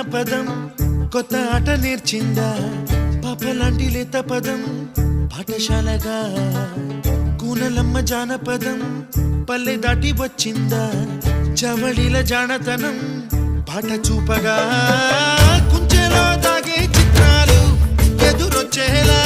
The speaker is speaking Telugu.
జానపదం కొత్త ఆట నేర్చిందా పాపలాంటి లేత పదం పాఠశాలగా కూనలమ్మ జానపదం పల్లె దాటి వచ్చిందా చవళిల జానతనం పాట చూపగా కుంచెలో దాగే చిత్రాలు ఎదురొచ్చేలా